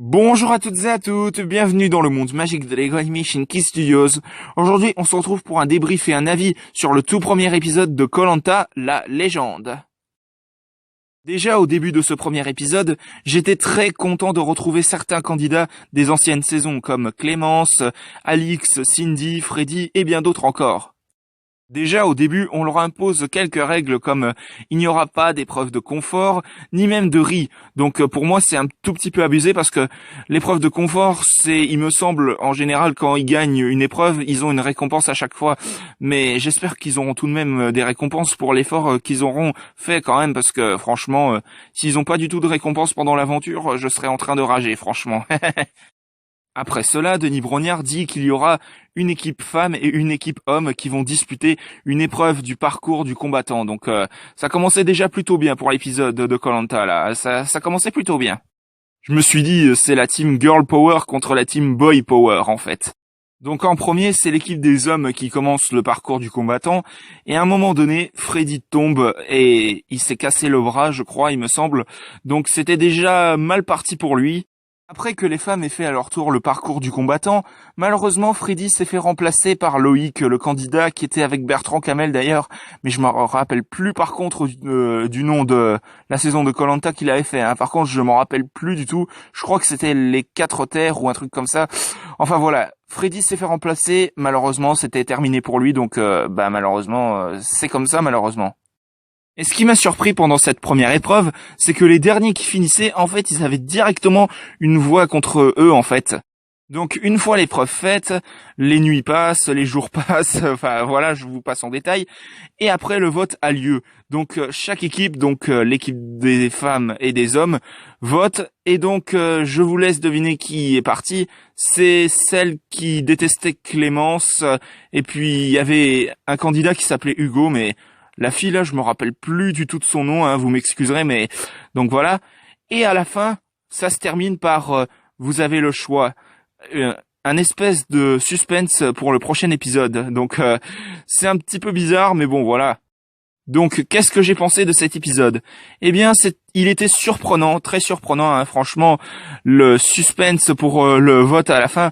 Bonjour à toutes et à toutes, bienvenue dans le monde magique de Lego Animation Key Studios. Aujourd'hui, on se retrouve pour un débrief et un avis sur le tout premier épisode de Koh-Lanta, la légende. Déjà au début de ce premier épisode, j'étais très content de retrouver certains candidats des anciennes saisons comme Clémence, Alix, Cindy, Freddy et bien d'autres encore. Déjà au début, on leur impose quelques règles comme il n'y aura pas d'épreuve de confort, ni même de riz. Donc pour moi, c'est un tout petit peu abusé parce que l'épreuve de confort, c'est, il me semble, en général, quand ils gagnent une épreuve, ils ont une récompense à chaque fois. Mais j'espère qu'ils auront tout de même des récompenses pour l'effort qu'ils auront fait quand même parce que franchement, s'ils n'ont pas du tout de récompense pendant l'aventure, je serais en train de rager, franchement. Après cela, Denis Brognard dit qu'il y aura une équipe femme et une équipe homme qui vont disputer une épreuve du parcours du combattant. Donc ça commençait déjà plutôt bien pour l'épisode de Koh-Lanta là. Ça commençait plutôt bien. Je me suis dit c'est la team Girl Power contre la team Boy Power en fait. Donc en premier, c'est l'équipe des hommes qui commence le parcours du combattant et à un moment donné, Freddy tombe et il s'est cassé le bras, je crois, il me semble. Donc c'était déjà mal parti pour lui. Après que les femmes aient fait à leur tour le parcours du combattant, malheureusement Freddy s'est fait remplacer par Loïc, le candidat qui était avec Bertrand Camel d'ailleurs, mais je me rappelle plus par contre du nom de la saison de Koh-Lanta qu'il avait fait. Par contre, je m'en rappelle plus du tout. Je crois que c'était les 4 terres ou un truc comme ça. Enfin voilà, Freddy s'est fait remplacer. Malheureusement, c'était terminé pour lui, donc malheureusement, c'est comme ça malheureusement. Et ce qui m'a surpris pendant cette première épreuve, c'est que les derniers qui finissaient, en fait, ils avaient directement une voix contre eux, en fait. Donc, une fois l'épreuve faite, les nuits passent, les jours passent, enfin, voilà, je vous passe en détail. Et après, le vote a lieu. Donc, chaque équipe, donc l'équipe des femmes et des hommes, vote. Et donc, je vous laisse deviner qui est parti. C'est celle qui détestait Clémence. Et puis, il y avait un candidat qui s'appelait Hugo, mais... la fille là, je me rappelle plus du tout de son nom, vous m'excuserez, mais donc voilà. Et à la fin, ça se termine par vous avez le choix, un espèce de suspense pour le prochain épisode. Donc c'est un petit peu bizarre, mais bon voilà. Donc qu'est-ce que j'ai pensé de cet épisode? Eh bien, il était surprenant, très surprenant, franchement, le suspense pour le vote à la fin.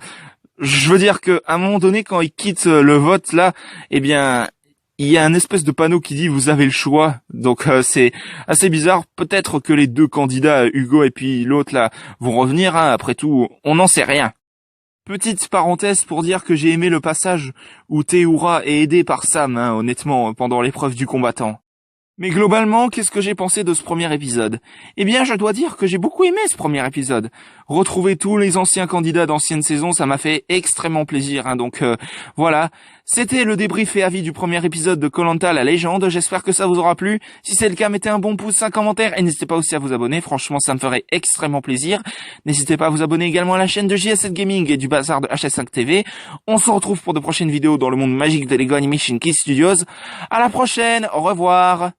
Je veux dire que à un moment donné, quand il quitte le vote là, eh bien il y a un espèce de panneau qui dit vous avez le choix. Donc c'est assez bizarre. Peut-être que les deux candidats, Hugo et puis l'autre là, vont revenir. Après tout, on n'en sait rien. Petite parenthèse pour dire que j'ai aimé le passage où Théoura est aidé par Sam, honnêtement, pendant l'épreuve du combattant. Mais globalement, qu'est-ce que j'ai pensé de ce premier épisode? Eh bien, je dois dire que j'ai beaucoup aimé ce premier épisode. Retrouver tous les anciens candidats d'anciennes saisons, ça m'a fait extrêmement plaisir. Donc voilà, c'était le débrief et avis du premier épisode de Koh-Lanta, la légende. J'espère que ça vous aura plu. Si c'est le cas, mettez un bon pouce, un commentaire et n'hésitez pas aussi à vous abonner. Franchement, ça me ferait extrêmement plaisir. N'hésitez pas à vous abonner également à la chaîne de JS7 Gaming et du bazar de HS5 TV. On se retrouve pour de prochaines vidéos dans le monde magique de Lego Animation Key Studios. À la prochaine, au revoir.